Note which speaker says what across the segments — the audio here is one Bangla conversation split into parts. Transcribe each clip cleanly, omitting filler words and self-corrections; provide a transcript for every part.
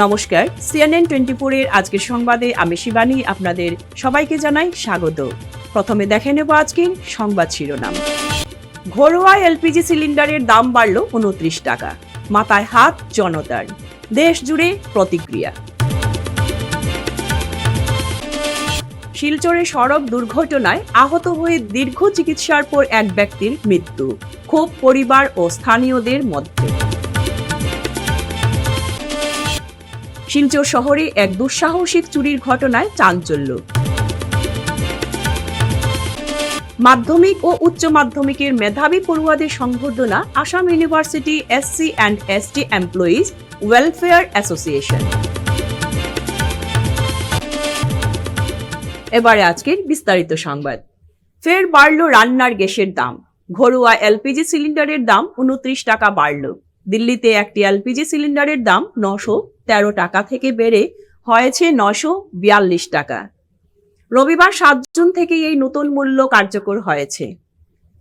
Speaker 1: নমস্কার, CNN 24 এর আজকের সংবাদে আমি শিবানী আপনাদের সবাইকে জানাই স্বাগত। প্রথমে দেখে নেব আজকের সংবাদ শিরোনাম। ঘরোয়া এলপিজি সিলিন্ডারের দাম বাড়ল 29 টাকা, মাথায় হাত জনতার, দেশ জুড়ে প্রতিক্রিয়া। শিলচরে সড়ক দুর্ঘটনায় আহত হয়ে দীর্ঘ চিকিৎসার পর এক ব্যক্তির মৃত্যু, ক্ষোভ পরিবার ও স্থানীয়দের মধ্যে। শিলচর শহরে এক দুঃসাহসিক চুরির ঘটনায় চাঞ্চল্য। মাধ্যমিক ও উচ্চ মাধ্যমিকের মেধাবী পড়ুয়াদের সংবর্ধনা Assam university SC and ST employees welfare association. এবারে আজকের বিস্তারিত সংবাদ। ফের বাড়ল রান্নার গ্যাসের দাম। ঘরোয়া এলপিজি সিলিন্ডারের দাম 29 টাকা বাড়ল। দিল্লিতে একটি এলপিজি সিলিন্ডারের দাম 913 টাকা থেকে বেড়ে হয়েছে 942 টাকা। রবিবার 7 জুন থেকে এই নতুন মূল্য কার্যকর হয়েছে।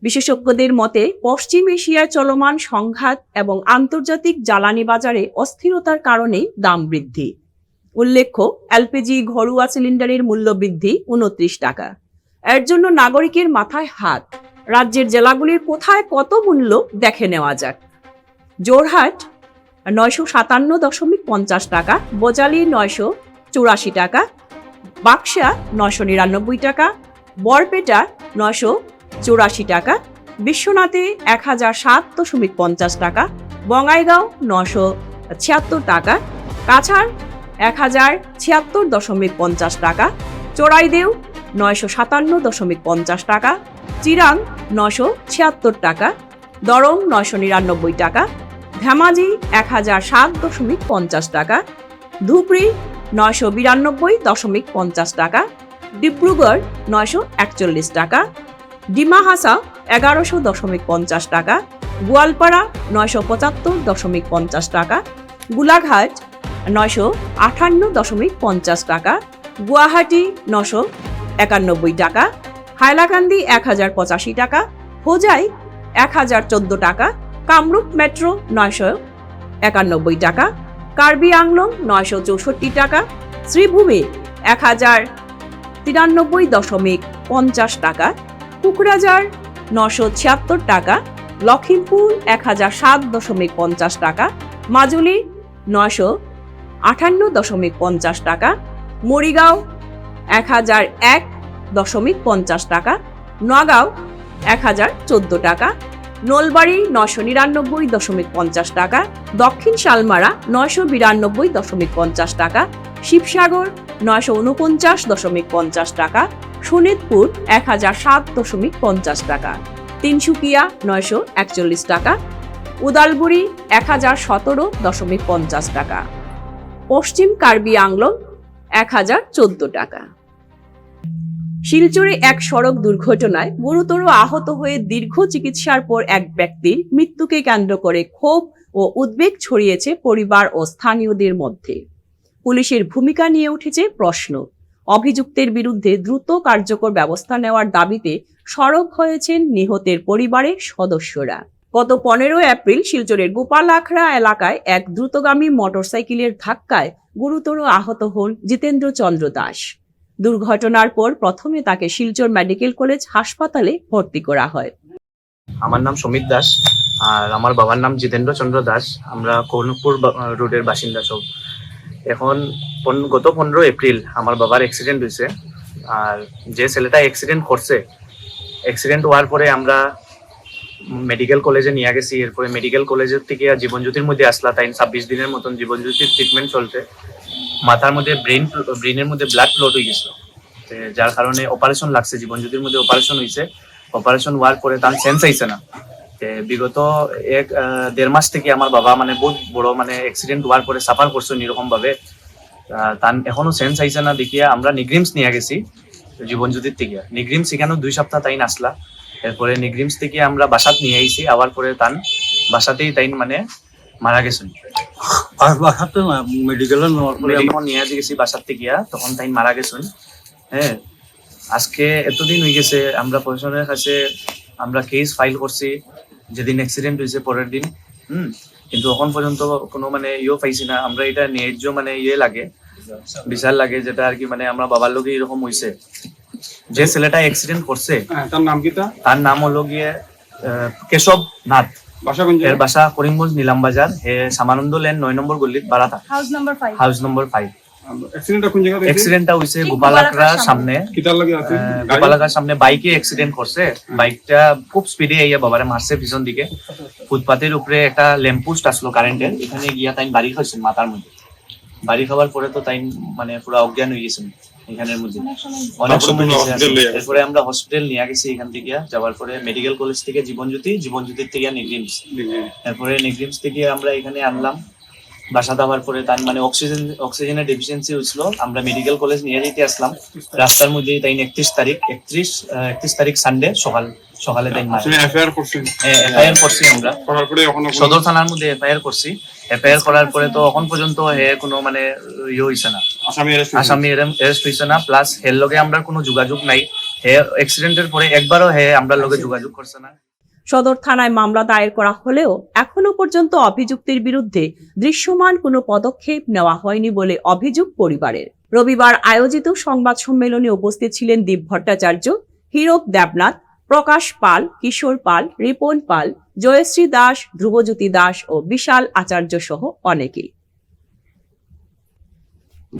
Speaker 1: বিশেষজ্ঞদের মতে পশ্চিম এশিয়ায় চলমান সংঘাত এবং আন্তর্জাতিক জ্বালানি বাজারে অস্থিরতার কারণে দাম বৃদ্ধি। উল্লেখ্য, এলপিজি ঘরোয়া সিলিন্ডারের মূল্য বৃদ্ধি 29 টাকা। এর জন্য নাগরিকের মাথায় হাত। রাজ্যের জেলাগুলির কোথায় কত মূল্য দেখে নেওয়া যাক। জোরহাট 957.50 টাকা, বোজালি 984 টাকা, বাক্সা 999 টাকা, বরপেটা 984 টাকা, বিশ্বনাথে 1007.50 টাকা, বঙ্গাইগাঁও 976 টাকা, কাছাড় 1076.50 টাকা, চড়াইদেউ 957.50 টাকা, চিরাং 976 টাকা, দরং 999 টাকা, ধেমাজি 1007.50 টাকা, ধুবড়ি 992.50 টাকা, ডিব্রুগড় 941 টাকা, ডিমা হাসা 1100.50 টাকা, গোয়ালপাড়া 975.50 টাকা, গোলাঘাট 958.50 টাকা, গুয়াহাটি 991 টাকা, হাইলাকান্দি 1085 টাকা, হোজাই 1014 টাকা, কামরূপ মেট্রো 991 টাকা, কার্বি আংলং 964 টাকা, শ্রীভূমি 1093.50 টাকা, কুকরাঝার 976 টাকা, লখিমপুর 1007.50 টাকা, মাজুলি 958.50 টাকা, মরিগাঁও 1001.50 টাকা, নগাঁও 1014 টাকা, নলবাড়ি 999.50 টাকা, দক্ষিণ শালমারা 992.50 টাকা, শিবসাগর 949.50 টাকা, শোনিতপুর 1007.50 টাকা, তিনসুকিয়া 941 টাকা, উদালগুড়ি 1017.50 টাকা, পশ্চিম কার্বি আংলং 1014 টাকা। শিলচরে এক সড়ক দুর্ঘটনায় গুরুতর আহত হয়ে দীর্ঘ চিকিৎসার পর এক ব্যক্তির মৃত্যুকে কেন্দ্র করে ক্ষোভ ও উদ্বেগ ছড়িয়েছে পরিবার ও স্থানীয়দের মধ্যে। পুলিশের ভূমিকা নিয়ে উঠেছে প্রশ্ন। অভিযুক্তের বিরুদ্ধে দ্রুত কার্যকর ব্যবস্থা নেওয়ার দাবিতে সরব হয়েছেন নিহতের পরিবারের সদস্যরা। গত 15 এপ্রিল শিলচরের গোপাল আখড়া এলাকায় এক দ্রুতগামী মোটরসাইকেলের ধাক্কায় গুরুতর আহত হন জিতেন্দ্র চন্দ্র দাস। দুর্ঘটনার পর প্রথমে তাকে শিলচর মেডিকেল কলেজ হাসপাতালে ভর্তি করা হয়।
Speaker 2: আমার নাম সমিত দাস আর আমার বাবার নাম জিতেন্দ্র চন্দ্র দাস। আমরা কর্ণপুর রোডের বাসিন্দা সব। এখন গত 15 এপ্রিল আমার বাবার অ্যাক্সিডেন্ট হয়েছে। আর যে ছেলেটা অ্যাক্সিডেন্ট করছে, অ্যাক্সিডেন্ট হওয়ার পরে আমরা মেডিকেল কলেজে নিয়ে গেছি। এরপরে মেডিকেল কলেজের থেকে জীবনজ্যোতির মধ্যে আসলা। তাই 26 দিনের মতন জীবনজ্যোতির ট্রিটমেন্ট চলছে। মাথার মধ্যে ব্রেনের মধ্যে ব্লাড ক্লট হয়ে গেছিল, যার কারণে অপারেশন লাগছে। জীবনজ্যোতির মধ্যে অপারেশন হয়েছে। অপারেশন হওয়ার পরে তার সেন্স আইছে না। বিগত 1.5 মাস থেকে আমার বাবা বহুত বড় অ্যাক্সিডেন্ট হওয়ার পরে সাফার করছেন এরকম ভাবে। তার এখনো সেন্স আইছে না দেখিয়া আমরা নিগ্রিমস নিয়ে গেছি জীবনজ্যোতির থেকে। নিগ্রিমস এখানেও 2 সপ্তাহ তাই আসলা। এরপরে নিগ্রিমস থেকে আমরা বাসাত নিয়ে আইছি। আবার পরে তান বাসাতেই তাই মারা গেছেন।
Speaker 3: আর বাসাতে মেডিকেলে
Speaker 2: নিয়ে গেছি বাসার থেকে, তখন তাই মারা গেছেন। হ্যাঁ, আজকে এতদিন হয়ে গেছে। আমরা প্রশাসনের কাছে আমরা কেস ফাইল করছি। যেদিন অ্যাক্সিডেন্ট হয়েছে পরের দিন কিন্তু এখন পর্যন্ত কোনো মানে ইয়ে পাইছি না। আমরা এটা ন্যায্য মানে ইয়ে লাগে, বিচার লাগে, যেটা আর কি মানে আমরা বাবার লোকে এরকম হয়েছে। যে ছেলেটা অ্যাক্সিডেন্ট করছে
Speaker 4: তার নাম কি?
Speaker 2: তার নাম হলো গিয়ে কেশব নাথ।
Speaker 4: বাসা কোন
Speaker 2: এর বাসা করিমগঞ্জ নিলাম বাজার, হে সামানন্দ লেন 9 নম্বর গলিত বারাতা, হাউস নম্বর 5।
Speaker 4: অ্যাক্সিডেন্টটা কোন জায়গাতে?
Speaker 2: অ্যাক্সিডেন্টটা হইছে গোপালাকড়ার সামনে।
Speaker 4: কিতার লাগে আছে?
Speaker 2: গোপালাকড়ার সামনে বাইকে অ্যাক্সিডেন্ট করছে। বাইকটা খুব স্পিডে আইয়া বাবারে মারছে পিছন দিকে। ফুটপাতের উপরে একটা ল্যাম্পপোস্ট আসলো কারেন্টের, এখানে গিয়া তাই বাড়ি খাইছেন মাথার মধ্যে। বাড়ি খাবার পরে তো তাই মানে পুরো অজ্ঞান হয়ে গেছেন এখানের মধ্যে, অনেক সময় নিচে আছে। এরপরে আমরা হসপিটাল নিয়ে গেছি, এখান থেকে যাওয়ার পরে মেডিকেল কলেজ থেকে জীবনজ্যোতির থেকে নেগরিমস, এরপরে নেগরিমস থেকে আমরা এখানে আনলাম। বাসা দেওয়ার পরে তার মানে অক্সিজেনের ডেফিসিয়েন্সি হয়েছিল। আমরা মেডিকেল কলেজ নিয়ে যেতে আসলাম, রাস্তার মধ্যে তাই 31 তারিখ সানডে সকালে তাই
Speaker 4: এফআইআর করছেন?
Speaker 2: এফআইআর করছি আমরা
Speaker 4: করার পরে এখন
Speaker 2: সদর থানার মধ্যে এফআইআর করছি। এফআইআর করার পরে তো এখন পর্যন্ত হে কোনো মানে ইয়ে হয়েছে না, আসামি অ্যারেস্ট হয়েছে না। প্লাস হের লগে আমরা কোনো যোগাযোগ নাই। হে অ্যাক্সিডেন্টের পরে একবারও হে আমরা লগে যোগাযোগ করছে না।
Speaker 1: সদর থানায় মামলা দায়ের করা হলেও এখনো পর্যন্ত অভিযুক্তের বিরুদ্ধে দৃশ্যমান কোনো পদক্ষেপ নেওয়া হয়নি বলে অভিযোগ পরিবারের। রবিবার আয়োজিত সংবাদ সম্মেলনে উপস্থিত ছিলেন দীপ ভট্টাচার্য, হীরক দেবনাথ, প্রকাশ পাল, কিশোর পাল, রিপন পাল, জয়শ্রী দাস, ধ্রুবজ্যোতি দাস ও বিশাল আচার্য সহ অনেকেই।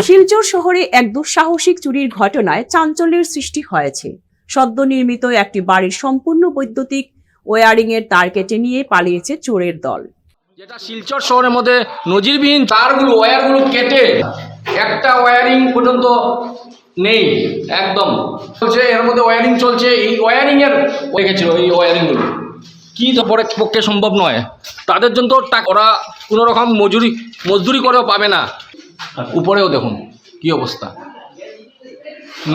Speaker 1: শিলচর শহরে এক দুঃসাহসিক চুরির ঘটনায় চাঞ্চল্যের সৃষ্টি হয়েছে। সদ্য নির্মিত একটি বাড়ির সম্পূর্ণ বৈদ্যুতিক ওয়ারিং এর তার কেটে নিয়ে পালিয়েছে চোরের দল।
Speaker 5: যেটা শিলচর শহরের মধ্যে নজিরবিহীন, ওয়্যারগুলো কেটে একটা ওয়্যারিং পর্যন্ত নেই, একদম চলছে। এর মধ্যে ওয়্যারিং চলছে, এই ওয়্যারিং এর রেখেছিল, এই ওয়্যারিংগুলো কি তো পক্ষে সম্ভব নয়। তাদের জন্য তো ওরা কোনো রকম মজদুরি করেও পাবে না। উপরেও দেখুন কি অবস্থা,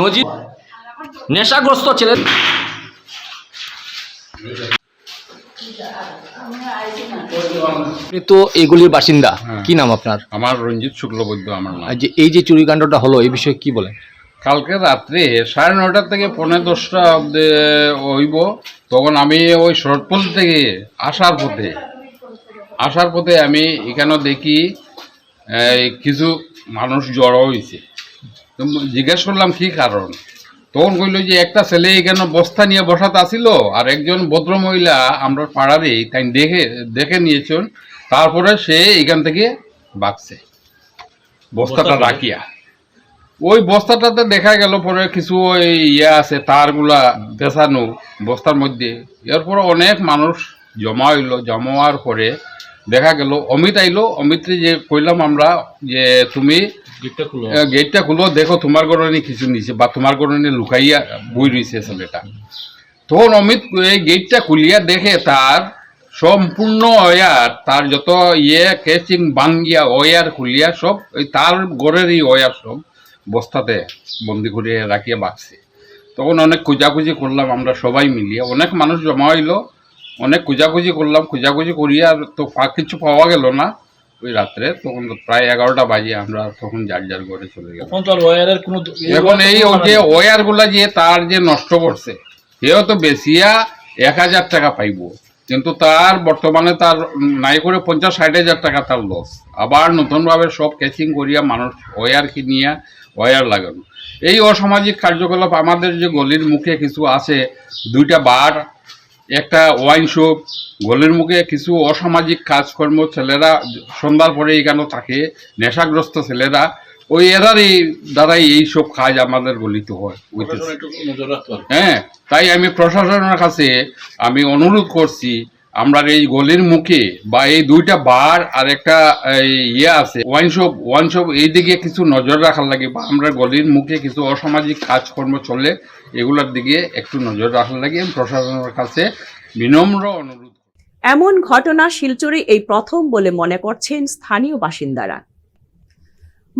Speaker 5: নজির নেশাগ্রস্ত ছেলে। আপনি তো এগুলির বাসিন্দা, কি নাম আপনার?
Speaker 6: আমার রঞ্জিত শুক্লবৈদ্য আমার নাম।
Speaker 5: যে এই যে চুরিকাণ্ডটা হলো, এই বিষয়ে কি বলেন?
Speaker 6: কালকে রাত্রে 9:30 থেকে 9:45 অব্দি হইব। তখন আমি ওই শরৎপল থেকে আসার পথে আমি এখানে দেখি কিছু মানুষ জড়ো হয়েছে। তো জিজ্ঞেস করলাম কি কারণ। তখন কইল যে একটা ছেলে এখানে বস্তা নিয়ে বসাতে আসিল, আর একজন ভদ্রমহিলা আমরা পাড়ারই তাই দেখে নিয়েছেন। তারপরে সে এখান থেকে বাঁচছে বস্তাটা রাখিয়া। ওই বস্তাটাতে দেখা গেল পরে কিছু ওই আছে তারগুলা পেঁচানো বস্তার মধ্যে। এরপরে অনেক মানুষ জমা হইল। জমা হওয়ার পরে দেখা গেল অমিত আইলো। অমিতকে যে কইলাম আমরা যে তুমি গেটটা খুলো, দেখো তোমার গরনে কিছু নিছে বা তোমার গরনে লুকাইয়া বই রয়েছে ছেলেটা। তখন অমিত এই গেটটা খুলিয়া দেখে তার সম্পূর্ণ ওয়ার, তার যত কেচিং ভাঙ্গিয়া ওয়ার খুলিয়া সব ওই তার গড়েরই ওয়ার সব বস্তাতে বন্দি করে রাখিয়া বাঁচছে। তখন অনেক খোঁজাখুঁজি করলাম আমরা সবাই মিলিয়ে, অনেক মানুষ জমা হইলো, অনেক খোঁজাখুঁজি করলাম। খোঁজাখুঁজি করিয়া তো কিছু পাওয়া গেল না ওই রাত্রে। তখন প্রায় 11টা বাজে আমরা তখন যার ঘরে চলে গেলাম। এখন এই যে ওয়ারগুলা যে তার যে নষ্ট করছে, সেও তো বেশিয়া 1000 টাকা পাইব, কিন্তু তার বর্তমানে তার নাই করে 50-60 হাজার টাকা তার লস। আবার নতুনভাবে সব ক্যাচিং করিয়া মানুষ ওয়ার কিনিয়া ওয়ার লাগানো। এই অসামাজিক কার্যকলাপ আমাদের যে গলির মুখে কিছু আছে, 2টা বার, একটা ওয়াইন শপ, গলির মুখে কিছু অসামাজিক কাজকর্ম, ছেলেরা সন্ধ্যার পরে এখানে থাকে, নেশাগ্রস্ত ছেলেরা, ওই এরারই দ্বারাই এইসব কাজ আমাদের গলিতে হয়। হ্যাঁ, তাই আমি প্রশাসনের কাছে আমি অনুরোধ করছি, আমরা এই গলির মুখে বা এই 2টা বার আর একটা আছে ওয়াইন শপ, এই দিকে কিছু নজর রাখার লাগে, বা আমরা গলির মুখে কিছু অসামাজিক কাজকর্ম চলে, এগুলোর দিকে একটু নজর রাখার লাগে প্রশাসনের কাছে বিনম্র অনুরোধ।
Speaker 1: এমন ঘটনা শিলচরে এই প্রথম বলে মনে করছেন স্থানীয় বাসিন্দারা।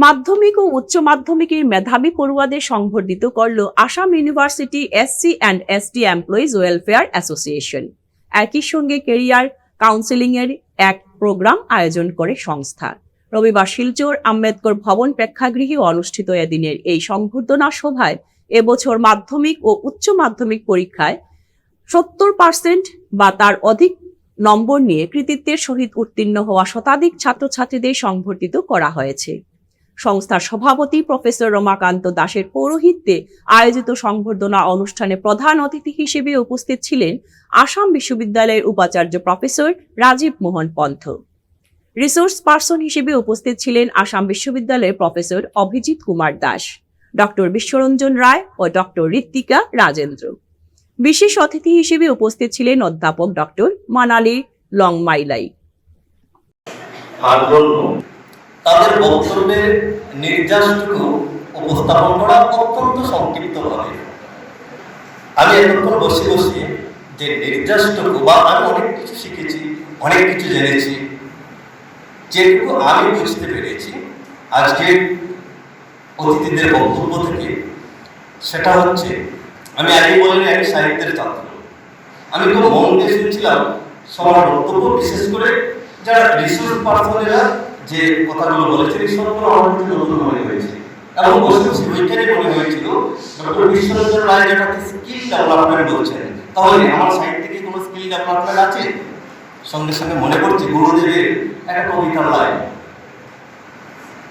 Speaker 1: মাধ্যমিক ও উচ্চ মাধ্যমিকের মেধাবী পড়ুয়াদের সংবর্ধিত করল Assam university SC and ST employees welfare association. একই সঙ্গে ক্যারিয়ার কাউন্সেলিং এর এক প্রোগ্রাম আয়োজন করে সংস্থা। রবিবার শিলচর আম্বেদকর ভবন প্রেক্ষাগৃহে অনুষ্ঠিত এদিনের এই সংবর্ধনা সভায় এবছর মাধ্যমিক ও উচ্চ মাধ্যমিক পরীক্ষায় 70% বা তার অধিক নম্বর নিয়ে কৃতিত্বের সহিত উত্তীর্ণ হওয়া শতাধিক ছাত্রছাত্রীদের সংবর্ধিত করা হয়েছে। সংস্থার সভাপতি প্রফেসর রমাকান্ত দাসের পৌরোহিত্যে আয়োজিত সংবর্ধনা অনুষ্ঠানে প্রধান অতিথি হিসেবে উপস্থিত ছিলেন আসাম বিশ্ববিদ্যালয়ের উপাচার্য প্রফেসর রাজীব মোহন পন্থ। রিসোর্স পার্সন হিসেবে উপস্থিত ছিলেন আসাম বিশ্ববিদ্যালয়ের প্রফেসর অভিজিৎ কুমার দাস, ডক্টর বিশ্বরঞ্জন রায় ও ডক্টর ঋত্বিকা রাজেন্দ্র। বিশেষ অতিথি হিসেবে উপস্থিত ছিলেন অধ্যাপক ডক্টর মানালি লংমাইলাই।
Speaker 7: তাদের বক্তব্যের নির্যাসটুকু উপস্থাপন করা অত্যন্ত সংক্ষিপ্তভাবে। আমি এতক্ষণ বসে বসে যে নির্যাসটুকু বা আমি অনেক কিছু শিখেছি, অনেক কিছু জেনেছি, যেটুকু আমি বুঝতে পেরেছি আজকে অতিথিদের বক্তব্য থেকে, সেটা হচ্ছে, আমি আগে বললেন এক সাহিত্যের ছাত্র, আমি খুব মন দিয়ে শুনছিলাম সবার বক্তব্য, বিশেষ করে যারা রিসোর্স পার্সনেরা যে কথাগুলো বলেছেন এই সবগুলো আমার কাছে নতুন মনে হয়েছে এবং বসে বসে ওইখানে মনে হয়েছিল ডক্টর বিশ্বরঞ্জন রায় যেটাকে স্কিল ডেভেলপমেন্ট বলছেন, তাহলে আমার সাহিত্যে কি কোনো স্কিল ডেভেলপমেন্ট আছে? সঙ্গে সঙ্গে মনে পড়ছে গুরুদেবের একটা কবিতার লাইন,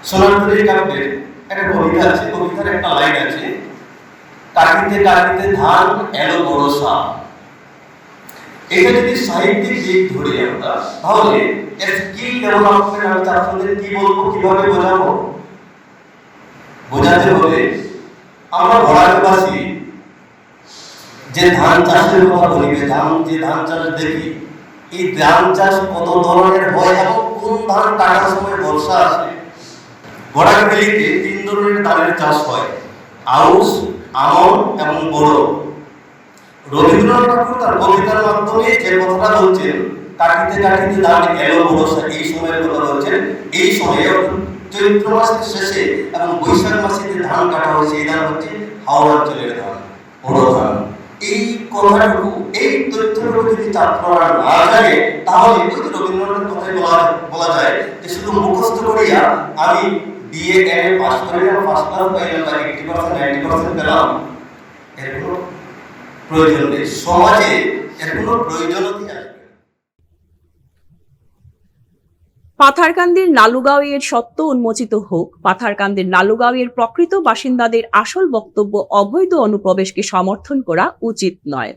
Speaker 7: সোনারতরী কাব্যের একটা কবিতা আছে, কবিতার একটা লাইন আছে, কাটিতে কাটিতে ধান এলো বরসা। এটা যদি সাহিত্যিক দিক ধরি আমরা, তাহলে স্কিল ডেভেলপমেন্ট আমি ছাত্রদের কি বলবো, কিভাবে বোঝাবো? বোঝাতে হলে আমরা বরাকবাসী যে ধান চাষের কথা বলি, যে ধান চাষ দেখি, এই ধান চাষ কত ধরনের হয় এবং কোন ধান কাটার সময় বর্ষা আসে। বরাকবেলিতে 3 ধরনের ধানের চাষ হয়, আউশ, আমন এবং বোরো। রবীন্দ্রনাথ ঠাকুর তার কবিতার মাধ্যমে যে কথাটা বলছেন, কাটিতে কাটিতে ধান এলো বরসা, এই সময়ের কথা বলছেন। এই সময়ে চৈত্র মাসের শেষে এবং বৈশাখ মাসে যে ধান কাটা হয়, সেই ধান হচ্ছে হাওড়া অঞ্চলের ধান, বড় ধান। এই কথাটুকু, এই তথ্যটুকু যদি ছাত্ররা না জানে, তাহলে ওই যে রবীন্দ্রনাথের কথাই বলা যায় যে শুধু মুখস্থ করিয়া আমি বিএ এম এ পাস করে ফার্স্ট ক্লাস পাইলাম বা 80% 90% পেলাম, এর কোনো প্রয়োজন নেই। সমাজে এর কোনো প্রয়োজনই আসবে।
Speaker 1: পাথারকান্দির নালুগাঁওয়ের সত্য উন্মোচিত হোক। পাথারকান্দির নালুগাঁওয়ের প্রকৃত বাসিন্দাদের আসল বক্তব্য অবৈধ অনুপ্রবেশকে সমর্থন করা উচিত নয়।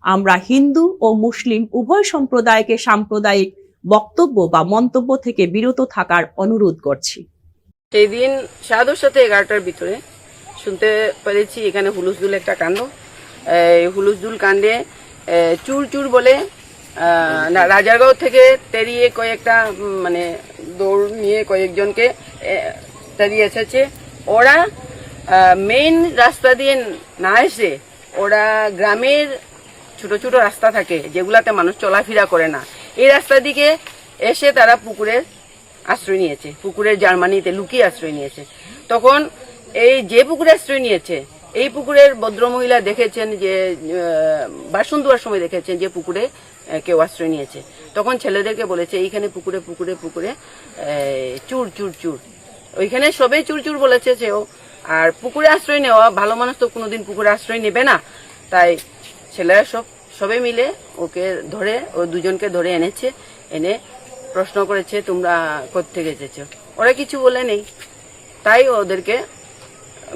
Speaker 1: আমরা হিন্দু ও মুসলিম উভয় সম্প্রদায়কে সাম্প্রদায়িক বক্তব্য বা মন্তব্য থেকে বিরত থাকার অনুরোধ করছি।
Speaker 8: সেই দিন 11:30 ভিতরে শুনতে পেরেছি এখানে হুলুসদুল একটা কাণ্ড। হুলুসদুল কাণ্ডে চুর চুর বলে রাজারগাঁও থেকে তেড়িয়ে কয়েকটা মানে দৌড় নিয়ে কয়েকজনকে তেড়িয়ে এসেছে। ওরা মেইন রাস্তা দিয়ে না এসে ওরা গ্রামের ছোট ছোট রাস্তা থাকে যেগুলাতে মানুষ চলাফেরা করে না, এই রাস্তা দিকে এসে তারা পুকুরে আশ্রয় নিয়েছে, পুকুরের জার্মানিতে লুকিয়ে আশ্রয় নিয়েছে। তখন এই যে পুকুরে আশ্রয় নিয়েছে, এই পুকুরের ভদ্রমহিলা দেখেছেন যে বাসন ধোয়ার সময় দেখেছেন যে পুকুরে কেউ আশ্রয় নিয়েছে। তখন ছেলেদেরকে বলেছে এইখানে পুকুরে পুকুরে পুকুরে চুর চুর চুর, ওইখানে সবে চুর চুর বলেছে সেও। আর পুকুরে আশ্রয় নেওয়া, ভালো মানুষ তো কোনোদিন পুকুরে আশ্রয় নেবে না। তাই ছেলেরা সবে মিলে ওকে ধরে, ও দুজনকে ধরে এনেছে, এনে প্রশ্ন করেছে তোমরা কোত্থেকে এসেছ। ওরা কিছু বলে নেই, তাই ওদেরকে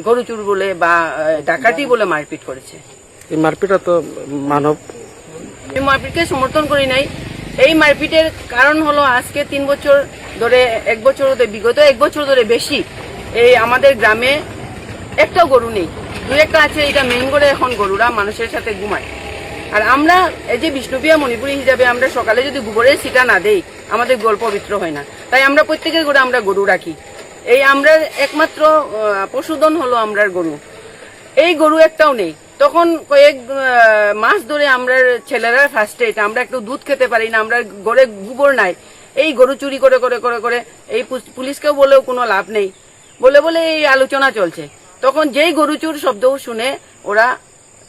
Speaker 8: গরু চুর বলে বা ডাকাতি বলে মারপিট করেছে।
Speaker 9: এই মারপিটটা তো মানব,
Speaker 8: এই মারপিটকে সমর্থন করি নাই। এই মারপিটের কারণ হলো আজকে 3 বছর ধরে, 1 বছর ধরে, বিগত 1 বছর ধরে বেশি এই আমাদের গ্রামে একটাও গরু নেই, 2-1টা আছে। এটা মেইন করে এখন গরুরা মানুষের সাথে ঘুমায়। আর আমরা এই যে বিষ্ণুপ্রিয়া মণিপুরী হিসাবে আমরা সকালে যদি গোবরের ছিটা না দেই আমাদের গল্প পবিত্র হয় না। তাই আমরা প্রত্যেকের ঘরে আমরা গরু রাখি। এই আমরা একমাত্র পশুধন হলো আমরার গরু। এই গরু একটাও নেই। তখন কয়েক মাস ধরে আমরা ছেলেরা ফার্স্টেট, আমরা একটু দুধ খেতে পারি না, আমরা ঘরে গোবর নাই, এই গরু চুরি করে করে করে করে এই পুলিশকেও বলেও কোনো লাভ নেই, বলে বলে এই আলোচনা চলছে। তখন যেই গরু চুর শব্দও শুনে ওরা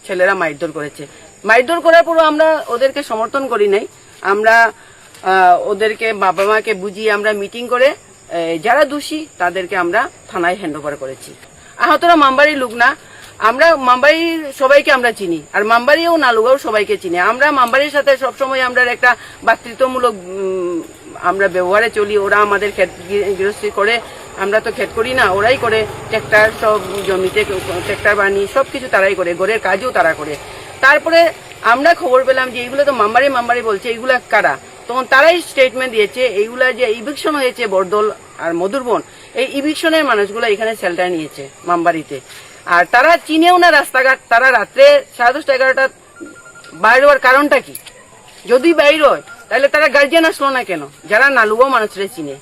Speaker 8: ছেলেরা মারধর করেছে। মারধর করার পরও আমরা ওদেরকে সমর্থন করি নাই। আমরা ওদেরকে বাবা মাকে বুঝিয়ে আমরা মিটিং করে যারা দোষী তাদেরকে আমরা থানায় হ্যান্ড ওভার করেছি। আহতরা মামবাড়ির লোক না, আমরা মামবাড়ির সবাইকে আমরা চিনি, আর মামবাড়ি ও নালুগাঁও সবাইকে চিনি। আমরা মামবাড়ির সাথে সবসময় আমরা একটা ভাতৃত্বমূলক আমরা ব্যবহারে চলি। ওরা আমাদের ক্ষেত গৃহস্থী করে, আমরা তো ক্ষেত করি না, ওরাই করে। ট্র্যাক্টর সব জমিতে ট্র্যাক্টর বানিয়ে সব কিছু তারাই করে, ঘরের কাজও তারা করে। তারপরে আমরা খবর পেলাম যে এইগুলো তো মামবাড়ি বলছে, এইগুলা কারা? তখন তারাই স্টেটমেন্ট দিয়েছে এইগুলা যে ইভিকশন হয়েছে বরদল আর মধুরবন, এই ইভিকশনের মানুষগুলো এখানে শেল্টার নিয়েছে মামবাড়িতে। আর তারা চিনেও না রাস্তাঘাট। তারা রাত্রে 10:30 11টা বাইর হওয়ার কারণটা কি? যদি বাইর হয় তাহলে তারা গার্জিয়ান আসলো না কেন, যারা নালুগাঁও মানুষরা চিনে?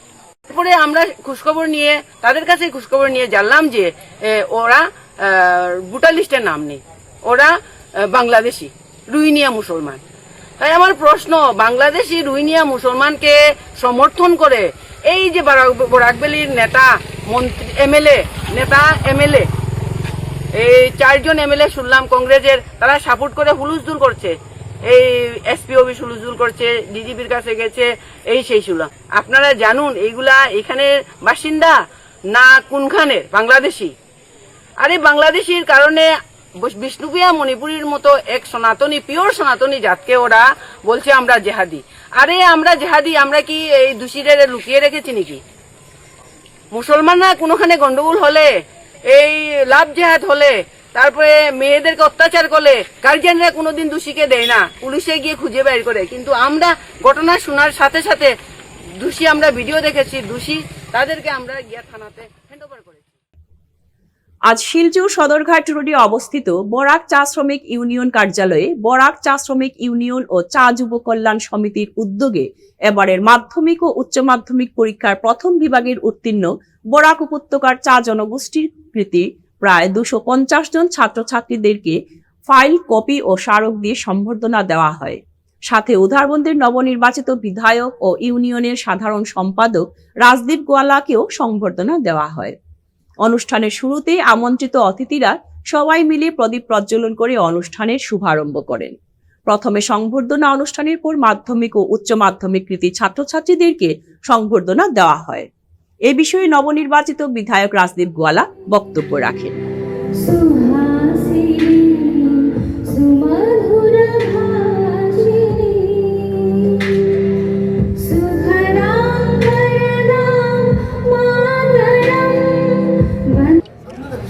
Speaker 8: তারপরে আমরা খোঁজখবর নিয়ে তাদের কাছে খোঁজখবর নিয়ে জানলাম যে ওরা ভোটার লিস্টের নাম নেই, ওরা বাংলাদেশি রোহিঙ্গা মুসলমান। তাই আমার প্রশ্ন, বাংলাদেশি রোহিঙ্গা মুসলমানকে সমর্থন করে এই যে বরাকভ্যালির নেতা, মন্ত্রী, এমএলএ এই 4 জন এমএলএ শুনলাম কংগ্রেসের, তারা সাপোর্ট করে হুলুস্থুল করছে, এই এসপি অফিস হুলুস্থুল করছে, ডিজিপির কাছে গেছে, এই সেই শুনলাম। আপনারা জানুন এইগুলা এখানের বাসিন্দা না কোনখানের বাংলাদেশি? আরে বাংলাদেশির কারণে বিষ্ণুপ্রিয়া মণিপুরীর মতো এক সনাতনী, পিওর সনাতনী জাতকে ওরা বলছে আমরা জেহাদি। আরে আমরা জেহাদি, আমরা কি এই দোষীদের লুকিয়ে রেখেছি নাকি? মুসলমানরা কোনোখানে গন্ডগোল হলে, এই লাভ জেহাদ হলে, তারপরে মেয়েদেরকে অত্যাচার করলে গার্জিয়ানরা কোনোদিন দোষীকে দেয় না, পুলিশে গিয়ে খুঁজে বের করে। কিন্তু আমরা ঘটনা শোনার সাথে সাথে দোষী, আমরা ভিডিও দেখেছি, দোষী তাদেরকে আমরা গিয়ে থানাতে হ্যান্ডওভার করেছি।
Speaker 1: আজ শিলচর সদরঘাট রোডে অবস্থিত বরাক চা শ্রমিক ইউনিয়ন কার্যালয়ে বরাক চা শ্রমিক ইউনিয়ন ও চা যুব কল্যাণ সমিতির উদ্যোগে এবারের মাধ্যমিক ও উচ্চ মাধ্যমিক পরীক্ষার প্রথম বিভাগের উত্তীর্ণ বরাক উপত্যকার চা জনগোষ্ঠীর কৃতি প্রায় 250 জন ছাত্রছাত্রীদেরকে ফাইল, কপি ও স্মারক দিয়ে সম্বর্ধনা দেওয়া হয়। সাথে উধারবন্দের নবনির্বাচিত বিধায়ক ও ইউনিয়নের সাধারণ সম্পাদক রাজদীপ গোয়ালাকেও সম্বর্ধনা দেওয়া হয়। অনুষ্ঠানের শুরুতে আমন্ত্রিত অতিথিরা সবাই মিলে প্রদীপ প্রজ্বলন করে অনুষ্ঠানের শুভারম্ভ করেন। প্রথমে সংবর্ধনা অনুষ্ঠানের পর মাধ্যমিক ও উচ্চ মাধ্যমিক কৃতী ছাত্রছাত্রীদেরকে সংবর্ধনা দেওয়া হয়। এ বিষয়ে নবনির্বাচিত বিধায়ক রাজদীপ গোয়ালা বক্তব্য রাখেন।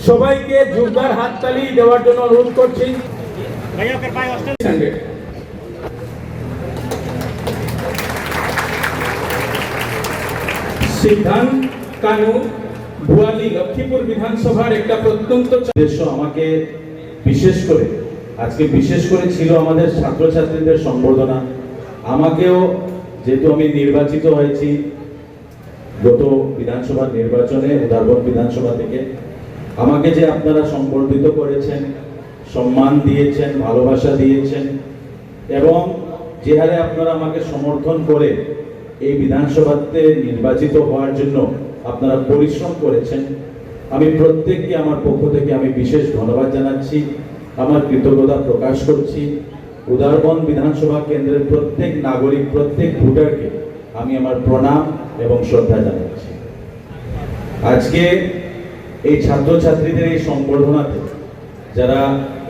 Speaker 10: সবাইকে জোরদার হাততালি দেওয়ার জন্য অনুরোধ করছি। সিদ্ধান্ত কানু ভুয়ালি লক্ষ্মীপুর বিধানসভার একটা প্রত্যন্ত
Speaker 11: উদ্দেশ্য আমাকে বিশেষ করে ছিল আমাদের ছাত্রছাত্রীদের সম্বর্ধনা। আমাকেও যেহেতু আমি নির্বাচিত হয়েছি গত বিধানসভা নির্বাচনে উধারবন বিধানসভা থেকে, আমাকে যে আপনারা সম্বর্ধিত করেছেন, সম্মান দিয়েছেন, ভালোবাসা দিয়েছেন এবং যে হারে আপনারা আমাকে সমর্থন করে এই বিধানসভাতে নির্বাচিত হওয়ার জন্য আপনারা পরিশ্রম করেছেন, আমি প্রত্যেককে আমার পক্ষ থেকে আমি বিশেষ ধন্যবাদ জানাচ্ছি, আমার কৃতজ্ঞতা প্রকাশ করছি। উধারবন বিধানসভা কেন্দ্রের প্রত্যেক নাগরিক, প্রত্যেক ভোটারকে আমি আমার প্রণাম এবং শ্রদ্ধা জানাচ্ছি। আজকে এই ছাত্রছাত্রীদের এই সম্বর্ধনাতে যারা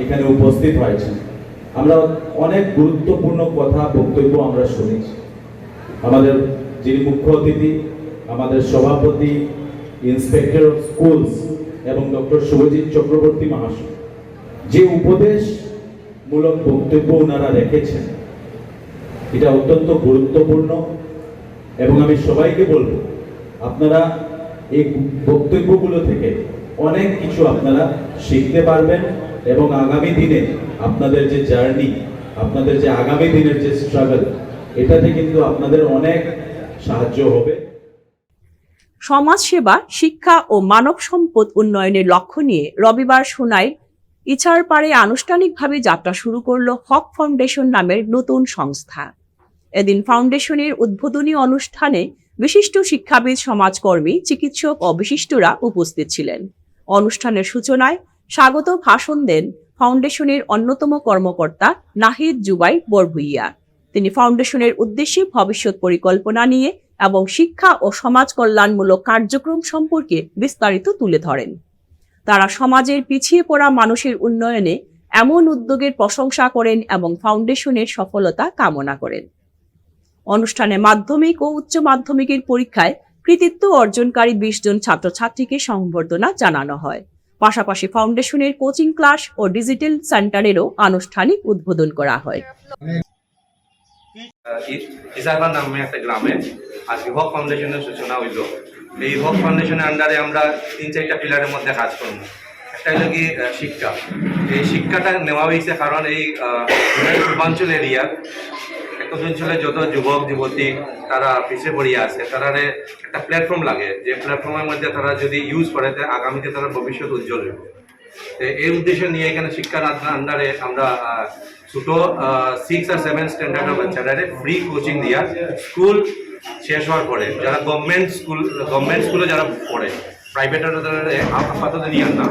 Speaker 11: এখানে উপস্থিত হয়েছেন, আমরা অনেক গুরুত্বপূর্ণ কথা, বক্তব্য আমরা শুনেছি। আমাদের যিনি মুখ্য অতিথি, আমাদের সভাপতি, ইন্সপেক্টর অফ স্কুলস এবং ডক্টর শুভজিৎ চক্রবর্তী মহাশয় যে উপদেশমূলক বক্তব্য ওনারা রেখেছেন, এটা অত্যন্ত গুরুত্বপূর্ণ এবং আমি সবাইকে বলবো আপনারা এই বক্তব্যগুলো থেকে অনেক কিছু আপনারা শিখতে পারবেন এবং আগামী দিনে আপনাদের যে জার্নি, আপনাদের যে আগামী দিনের যে স্ট্রাগল, এটাতে কিন্তু আপনাদের অনেক সাহায্য হবে।
Speaker 1: সমাজসেবা, শিক্ষা ও মানব সম্পদ উন্নয়নের লক্ষ্য নিয়ে রবিবার সোনাইর ইছারপাড়ে আনুষ্ঠানিকভাবে যাত্রা শুরু করল হক ফাউন্ডেশন নামের নতুন সংস্থা। এদিন ফাউন্ডেশনের উদ্বোধনী অনুষ্ঠানে বিশিষ্ট শিক্ষাবিদ, সমাজকর্মী, চিকিৎসক ও বিশিষ্টরা উপস্থিত ছিলেন। অনুষ্ঠানের সূচনায় স্বাগত ভাষণ দেন ফাউন্ডেশনের অন্যতম কর্মকর্তা নাহিদ জুবাই বরভুইয়া। তিনি ফাউন্ডেশনের উদ্দেশ্যে ভবিষ্যৎ পরিকল্পনা নিয়ে এবং শিক্ষা ও সমাজ কল্যাণমূলক কার্যক্রম সম্পর্কে বিস্তারিত তুলে ধরেন। তারা সমাজের পিছিয়ে পড়া মানুষের উন্নয়নে এমন উদ্যোগের প্রশংসা করেন এবং ফাউন্ডেশনের সফলতা কামনা করেন। অনুষ্ঠানে মাধ্যমিক ও উচ্চ মাধ্যমিকের পরীক্ষায় কৃতিত্ব অর্জনকারী 20 জন ছাত্রছাত্রীকে সংবর্ধনা জানানো হয়। পাশাপাশি ফাউন্ডেশনের কোচিং ক্লাস ও ডিজিটাল সেন্টারেরও আনুষ্ঠানিক উদ্বোধন করা হয়।
Speaker 7: ইসারবান নামে একটা গ্রামে আজকে হক ফাউন্ডেশনের সূচনা হইল। এই হক ফাউন্ডেশনের আন্ডারে আমরা 3-4টা পিলারের মধ্যে কাজ করবো। একটা হলো কি শিক্ষা। এই শিক্ষাটা নেওয়া হয়েছে কারণ এই পূর্বাঞ্চল এরিয়ার একটা অঞ্চলে যত যুবক যুবতী তারা পিছিয়ে পড়িয়া আছে, তারা একটা প্ল্যাটফর্ম লাগে, যে প্ল্যাটফর্মের মধ্যে তারা যদি ইউজ করে আগামীতে তারা ভবিষ্যৎ উজ্জ্বল হবে। এই উদ্দেশ্য নিয়ে এখানে শিক্ষার আন্ডারে আমরা ছোট 6 আর 7 স্ট্যান্ডার্ডের বাচ্চাদের ফ্রি কোচিং দিয়া স্কুল শেষ হওয়ার পরে যারা গভর্নমেন্ট স্কুলে যারা পড়ে, প্রাইভেটের আপাতত নিয়ে না,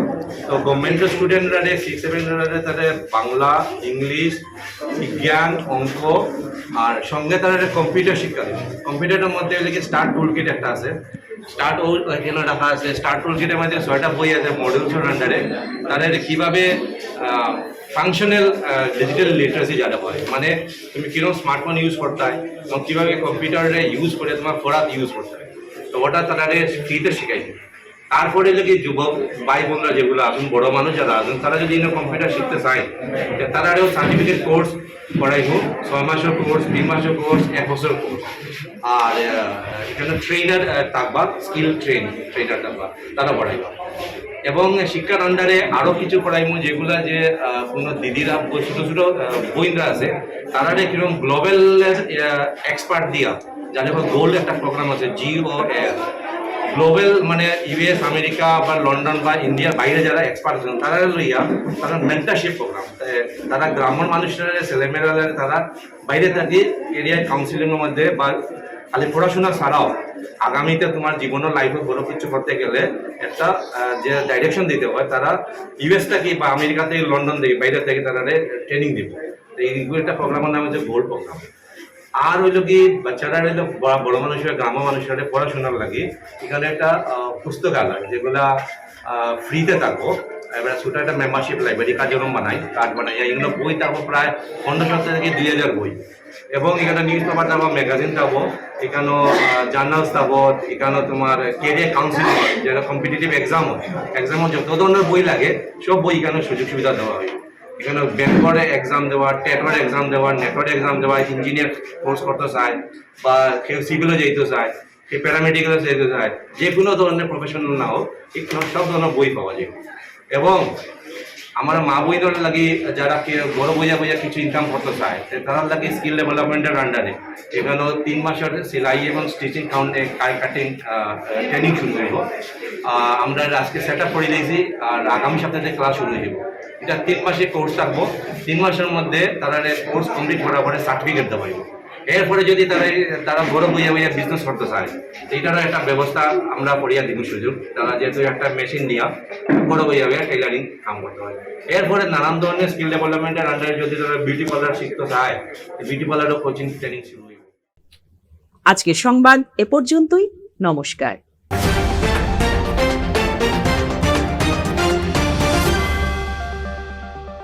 Speaker 7: তো গভর্নমেন্টের স্টুডেন্টরা 6-7 তাদের বাংলা, ইংলিশ, বিজ্ঞান, অঙ্ক আর সঙ্গে তারা কম্পিউটার শিক্ষা দেবে। কম্পিউটারের মধ্যে হলে কি স্টার্ট টুল কিট একটা আছে, স্টার্ট এখানে রাখা আছে। স্টার্ট টুল কিটের মধ্যে 6টা বই আছে মডিউলসের আন্ডারে। তাদের কীভাবে ফাংশনাল ডিজিটাল লিটারেসি যারা হয়, মানে তুমি কীরকম স্মার্টফোন ইউজ করতে হয় এবং কীভাবে কম্পিউটারে ইউজ করে তোমার পড়াতে ইউজ করতে হয়, তো ওটা তাদের ফ্রিতে শেখাইছে। তারপরে যদি যুবক ভাই বোনরা যেগুলো আছেন, বড় মানুষ যারা আছেন, তারা যদি কম্পিউটার শিখতে চায় তারাও সার্টিফিকেট কোর্স করাইব। 6 মাসের কোর্স, 3 মাসের কোর্স, 1 বছরের কোর্স। আর এখানে ট্রেনার থাকবা, স্কিল ট্রেনার থাকবা, তারা পড়াইব। এবং শিক্ষার আন্ডারে আরও কিছু পড়াইব, যেগুলা যে কোনো দিদিরা ছোটো ছোটো বইনরা আছে, তারা কিরকম গ্লোবাল এক্সপার্ট দিয়া, যাদের গোল্ড একটা প্রোগ্রাম আছে GOL, গ্লোবাল মানে US, আমেরিকা বা লন্ডন বা ইন্ডিয়ার বাইরে যারা এক্সপার্ট আছেন তারা লইয়া তারা মেন্টারশিপ প্রোগ্রাম, তারা গ্রামের মানুষেরা ছেলেমেয়েরা তারা বাইরে থাকি এরিয়ার কাউন্সিলিংয়ের মধ্যে বা খালি পড়াশোনা ছাড়াও আগামীতে তোমার জীবনের লাইফে বড় কিছু করতে গেলে একটা যে ডাইরেকশন দিতে হয়, তারা US থেকে বা আমেরিকা থেকে, লন্ডন থেকে, বাইরে থেকে তারা ট্রেনিং দিব। এইগুলো একটা প্রোগ্রামের নাম হচ্ছে গোল্ড প্রোগ্রাম। আর হইল কি বাচ্চারা হইলো বড় মানুষেরা, গ্রাম্য মানুষেরা পড়াশোনার লাগে এখানে একটা পুস্তকালয় যেগুলা ফ্রিতে থাকবো। এবার ছোটো একটা মেম্বারশিপ লাইব্রেরি কার্যক্রম কার্ড বানাই, এগুলো বই থাকবো প্রায় 1500 থেকে 2000 বই। এবং এখানে নিউজ পেপার থাকবো, ম্যাগাজিন থাকবো, এখানেও জার্নালস থাকবো, এখানেও তোমার কেরিয়ার কাউন্সিলিং হয়, যেটা কম্পিটিটিভ এক্সামও যত ধরনের বই লাগে সব বই এখানে সুযোগ সুবিধা দেওয়া হয়। এখানে ব্যাংকের এক্সাম দেওয়া, টেটের এক্সাম দেওয়া, নেটের এক্সাম দেওয়া, ইঞ্জিনিয়ার কোর্স করতে চায় বা কেউ সিভিলও যেতে চায়, কেউ প্যারামেডিক্যালও যেতে চায়, যে কোনো ধরনের প্রফেশনাল না হোক সব ধরনের বই পাওয়া যায়। এবং আমার মা বইদের লাগে যারা বড় বইয়া কিছু ইনকাম করতে চায়, তারা লাগে স্কিল ডেভেলপমেন্টের আন্ডারে এখানেও 3 মাসের সেলাই এবং স্টিচিং কাটিং ট্রেনিং শুরু হইব। আমরা আজকে সেট আপ করে দিয়েছি, আর আগামী সপ্তাহে ক্লাস শুরু হইব। এটা 3 মাসের কোর্স থাকবো। 3 মাসের মধ্যে তারা কোর্স কমপ্লিট করার পরে সার্টিফিকেট দেওয়া হইব। এরপরে যদি তারা বড় বইয়া বিজনেস করতে চায়, এইটারও একটা ব্যবস্থা আমরা করিয়া দিব সুযোগ। তারা যেহেতু একটা মেশিন দিয়া বড় বইয়া টেইলারিং কাম করতে হয়। এরপরে নানান ধরনের স্কিল ডেভেলপমেন্টের আন্ডারে যদি তারা বিউটি পার্লার শিখতে চায়, বিউটি পার্লারও কোচিং ট্রেনিং শুরু হইব।
Speaker 1: আজকের সংবাদ এ পর্যন্তই। নমস্কার।